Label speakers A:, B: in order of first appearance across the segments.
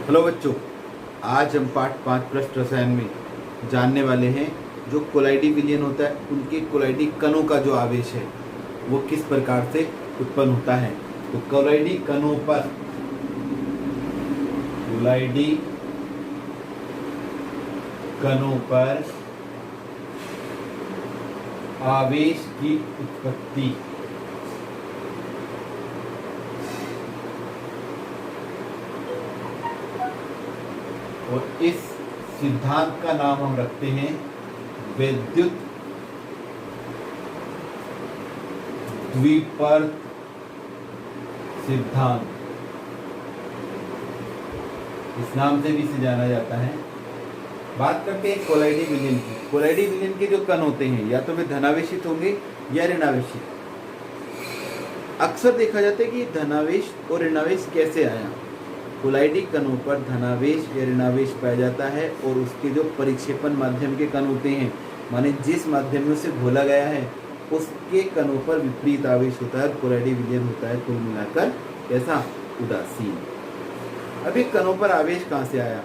A: Hello बच्चों, आज हम पाठ 5 पृष्ठ रसायन में जानने वाले हैं जो कोलाइडी विलयन होता है उनके कोलाइडी कणों का जो आवेश है वो किस प्रकार से उत्पन्न होता है। तो कोलाइडी कणों पर आवेश की उत्पत्ति और इस सिद्धांत का नाम हम रखते हैं विद्युत द्विपरत सिद्धांत। इस नाम से भी इसे जाना जाता है। बात करते हैं कोलाइडी विलयन की। कोलाइडी विलयन के जो कण होते हैं या तो वे धनावेशित होंगे या ऋणावेशित। अक्सर देखा जाता है कि धनावेश और ऋणावेश कैसे आया। कोलाइडी कणों पर धनावेश या ऋणावेश पाया जाता है और उसके जो परिक्षेपण माध्यम के कण होते हैं, माने जिस माध्यम में उसे घोला गया है उसके कणों पर विपरीत आवेश होता है और कोलाइडी विलयन होता है कुल मिलाकर कैसा, उदासीन। अभी कणों पर आवेश कहाँ से आया?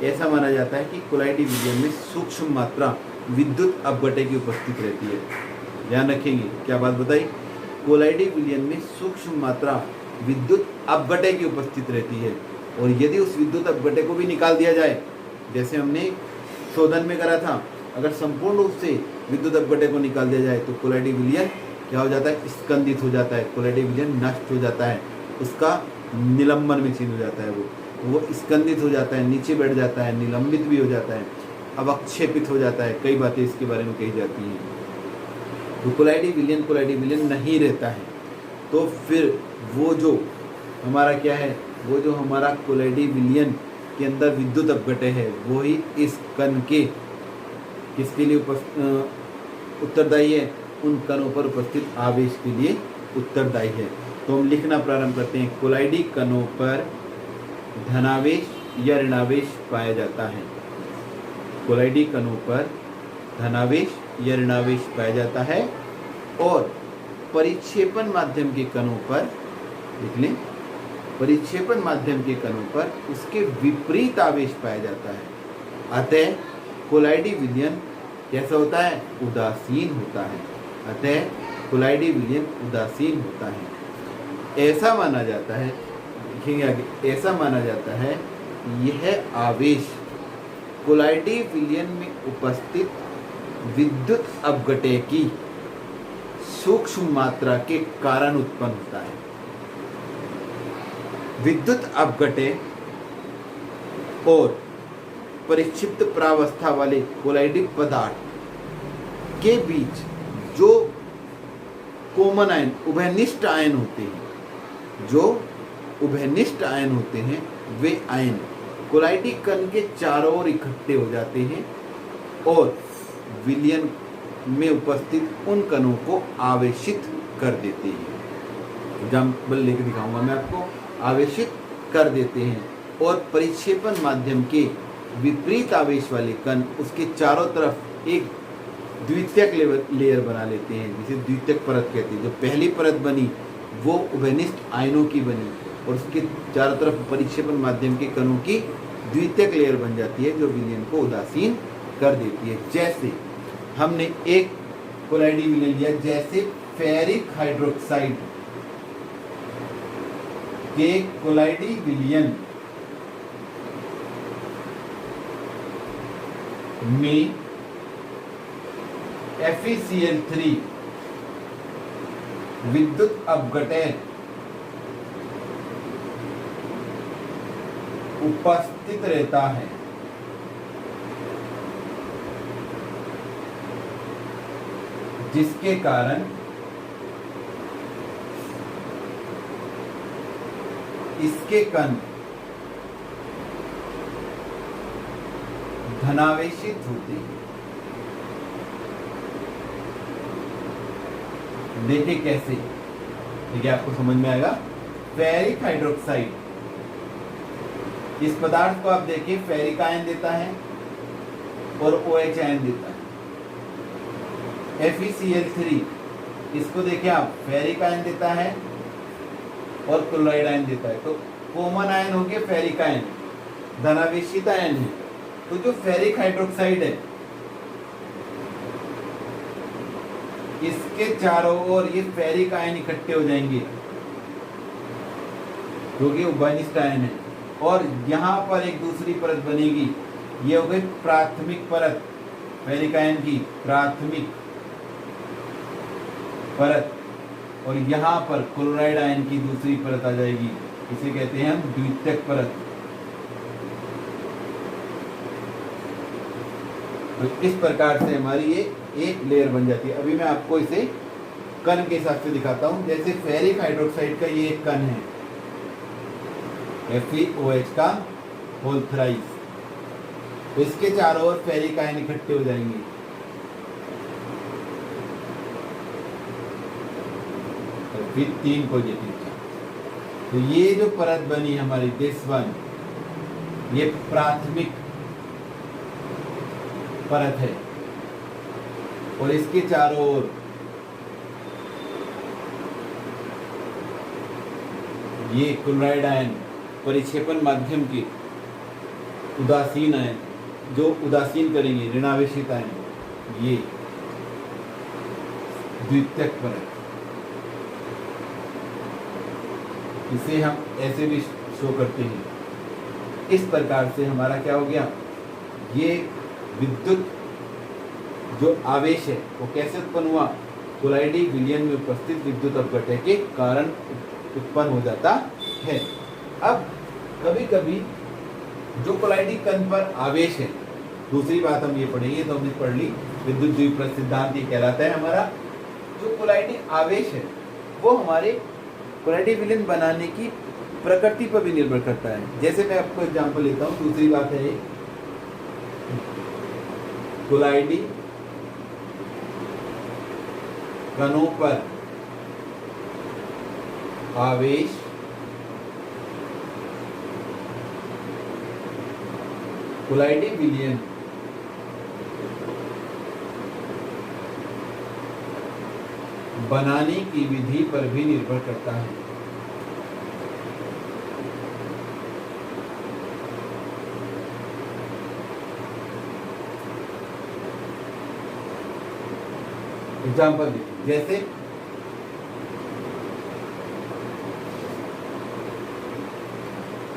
A: ऐसा माना जाता है कि कोलाइडी विलयन में सूक्ष्म मात्रा विद्युत अपघटे की उपस्थित रहती है। ध्यान रखेंगे, क्या बात बताई? कोलाइडी विलयन में सूक्ष्म मात्रा विद्युत अपघटे की उपस्थित रहती है और यदि उस विद्युत अपघटे को भी निकाल दिया जाए, जैसे हमने शोधन में करा था, अगर संपूर्ण रूप से विद्युत अपघटे को निकाल दिया जाए तो कोलाइडी विलयन क्या हो जाता है? स्कंदित हो जाता है। कोलाइडी विलयन नष्ट हो जाता है, उसका निलंबन में चेंज हो जाता है। वो स्कंदित हो जाता है, नीचे बैठ जाता है, निलंबित भी हो जाता है, अवक्षेपित हो जाता है। कई बातें इसके बारे में कही जाती हैं। तो कोलाइडी विलयन नहीं रहता है। तो फिर वो जो हमारा क्या है, वो जो हमारा कोलाइडी विलयन के अंदर विद्युत अपघटे है वो ही इस कण के किसके लिए उत्तरदायी है? उन कणों पर उपस्थित आवेश के लिए उत्तरदायी है। तो हम लिखना प्रारंभ करते हैं। कोलाइडी कणों पर धनावेश या ऋणावेश पाया जाता है। कोलाइडी कणों पर धनावेश या ऋणावेश पाया जाता है और परिक्षेपण माध्यम के कणों पर, देख लें, परिक्षेपण माध्यम के कणों पर उसके विपरीत आवेश पाया जाता है। अतः कोलाइडी विलयन कैसा होता है? उदासीन होता है। अतः कोलाइडी विलयन उदासीन होता है। ऐसा माना जाता है, देखेंगे आगे, ऐसा माना जाता है यह आवेश कोलाइडी विलयन में उपस्थित विद्युत अपघटे की सूक्ष्म मात्रा के कारण उत्पन्न होता है। विद्युत अपघटे और परिक्षिप्त प्रावस्था वाले कोलाइडी पदार्थ के बीच जो कॉमन आयन, उभयनिष्ठ आयन होते हैं, जो उभयनिष्ठ आयन होते हैं, वे आयन कोलाइडी कण के चारों ओर इकट्ठे हो जाते हैं और विलयन में उपस्थित उन कणों को आवेशित कर देते हैं। एग्जाम्पल लेकर दिखाऊंगा मैं आपको। आवेशित कर देते हैं और परिक्षेपण माध्यम के विपरीत आवेश वाले कण उसके चारों तरफ एक द्वितीयक लेयर बना लेते हैं, जिसे द्वितीयक परत कहते हैं। जो पहली परत बनी वो उभयनिष्ठ आयनों की बनी और उसके चारों तरफ परिक्षेपण माध्यम के कणों की द्वितीयक लेयर बन जाती है जो विलयन को उदासीन कर देती है। जैसे हमने एक कोलाइडी विलयन लिया, जैसे फेरिक हाइड्रोक्साइड के कोलाइडी विलयन में FeCl3 विद्युत अपघटे उपस्थित रहता है, जिसके कारण इसके कण धनावेशित होते हैं। देखिए कैसे, ठीक है, आपको समझ में आएगा। फेरिक हाइड्रोक्साइड, इस पदार्थ को आप देखिए, फेरिक आयन देता है और OH आयन देता है। FeCl3 इसको देखिए आप, फेरिक आयन देता है और क्लोराइड आयन देता है। तो कॉमन आयन हो गया फेरिक आयन धनावेशित आयन है। तो जो फेरिक हाइड्रोक्साइड है इसके चारों ओर ये फेरिक आयन इकट्ठे हो जाएंगे क्योंकि उभयनिष्ठ आयन है, और यहाँ पर एक दूसरी परत बनेगी, ये हो गई प्राथमिक परत फेरिक आयन की, प्राथमिक परत, और यहाँ पर क्लोराइड आयन की दूसरी परत आ जाएगी, इसे कहते हैं हम द्वितीयक परत। तो इस प्रकार से हमारी ये एक लेयर बन जाती है। अभी मैं आपको इसे कण के हिसाब से दिखाता हूं। जैसे फेरिक हाइड्रोक्साइड का ये एक कण है FeOH का होल थ्राइस, तो इसके चारों ओर फेरिक आयन इकट्ठे हो जाएंगे। फिर 3 पॉजिटिव चार्ज। तो ये जो परत बनी हमारी दिस वन, ये प्राथमिक परत है, और इसके चारों ओर ये क्लोराइड आयन परिक्षेपण माध्यम के उदासीन आयन, जो उदासीन करेंगे ऋणावेशित आयन, ये द्वितीयक परत। इसे हम ऐसे भी शो करते हैं। इस प्रकार से हमारा क्या हो गया, ये विद्युत जो आवेश है वो कैसे उत्पन्न हुआ, कोलाइडी विलयन में उपस्थित विद्युत अपघटन के कारण उत्पन्न हो जाता है। अब कभी कभी जो कोलाइडी कण पर आवेश है, दूसरी बात हम ये पढ़ेंगे, तो हमने पढ़ ली विद्युत द्विपरत सिद्धांत, ये कहलाता है हमारा। जो कोलाइडी आवेश है वो हमारे कोलाइडी विलयन बनाने की प्रकृति पर भी निर्भर करता है। जैसे मैं आपको एग्जांपल लेता हूँ, दूसरी बात है ये कोलाइडी कणों पर आवेश कोलाइडी विलयन बनाने की विधि पर भी निर्भर करता है। एग्जाम्पल देखिए, जैसे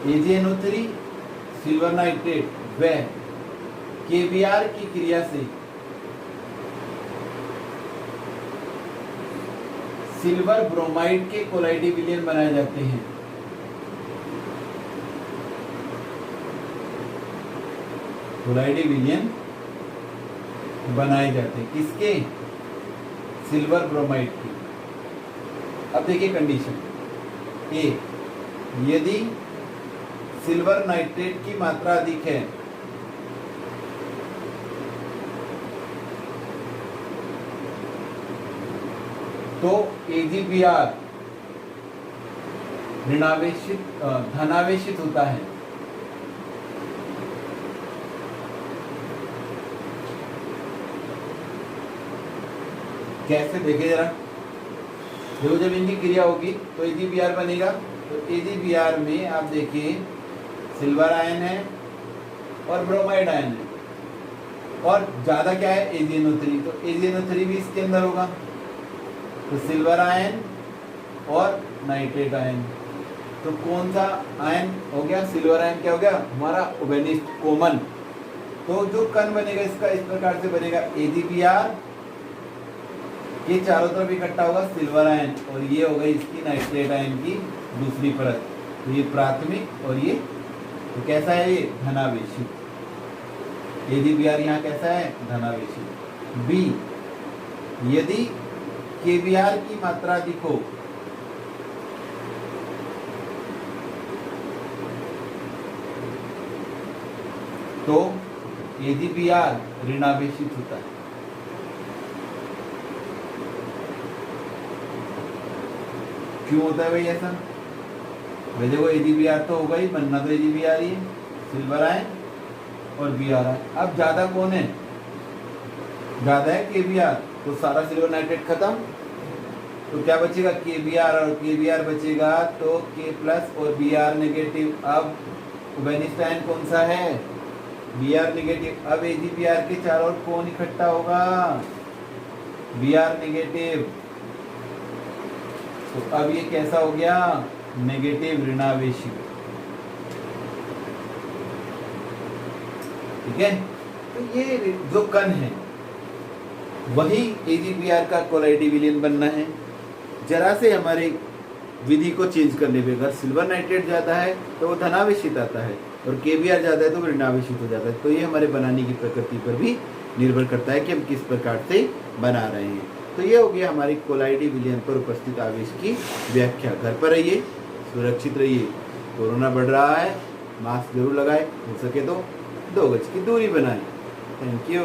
A: AgNO3 सिल्वर नाइट्रेट व KBr की क्रिया से सिल्वर ब्रोमाइड के कोलाइडी विलयन बनाए जाते हैं। कोलाइडी विलयन बनाए जाते हैं किसके, सिल्वर ब्रोमाइड की। अब देखिए कंडीशन ए, यदि सिल्वर नाइट्रेट की मात्रा अधिक है तो AgBr ऋणावेशित धनावेशित होता है। कैसे देखे जरा, देखो जब इनकी क्रिया होगी तो AgBr बनेगा। तो AgBr में आप देखिए सिल्वर आयन है और ब्रोमाइड आयन है, और ज्यादा क्या है AgNO3, तो AgNO3 भी इसके अंदर होगा। तो सिल्वर आयन और नाइट्रेट आयन, तो कौन सा आयन हो गया, सिल्वर आयन क्या हो गया हमारा उभयनिष्ठ कॉमन। तो जो कण बनेगा इसका इस प्रकार से बनेगा, AgBr ये चारों तरफ इकट्ठा होगा सिल्वर आयन, और ये हो गई इसकी नाइट्रेट आयन की दूसरी परत। तो ये प्राथमिक और ये तो कैसा है, ये धनावेशित। AgBr यहाँ कैसा है, धनावेशित। बी, यदि KBr की मात्रा अधिक हो तो AgBr ऋणावेशित होता है। क्यों होता है भाई ऐसा, भाई देखो AgBr तो होगा ही, बनना तो AgBr ही है, सिल्वर आयन और Br आयन। अब ज्यादा कौन है, ज्यादा है KBr, तो सारा सिल्वर नाइट्रेट खत्म, तो क्या बचेगा KBr और KBr बचेगा, तो K प्लस और Br नेगेटिव। अब वेनिस्टाइन कौन सा है? Br negative. अब AgBr के चारों ओर कौन इकट्ठा होगा? Br negative. तो अब ये कैसा हो गया? नेगेटिव ऋणावेशी। ठीक है, तो ये जो कण है वही AgBr का कोलाइडी विलयन बनना है। जरा से हमारे विधि को चेंज करने पे, अगर सिल्वर नाइट्रेट जाता है तो वो धनावेशित आता है और KBr जाता है तो वो ऋणावेशित हो जाता है। तो ये हमारे बनाने की प्रकृति पर भी निर्भर करता है कि हम किस प्रकार से बना रहे हैं। तो ये हो गया हमारी कोलाइडी विलयन पर उपस्थित आवेश की व्याख्या। घर पर रहिए, सुरक्षित रहिए, कोरोना बढ़ रहा है, मास्क जरूर लगाए, हो सके तो 2 गज की दूरी बनाएं। Thank you.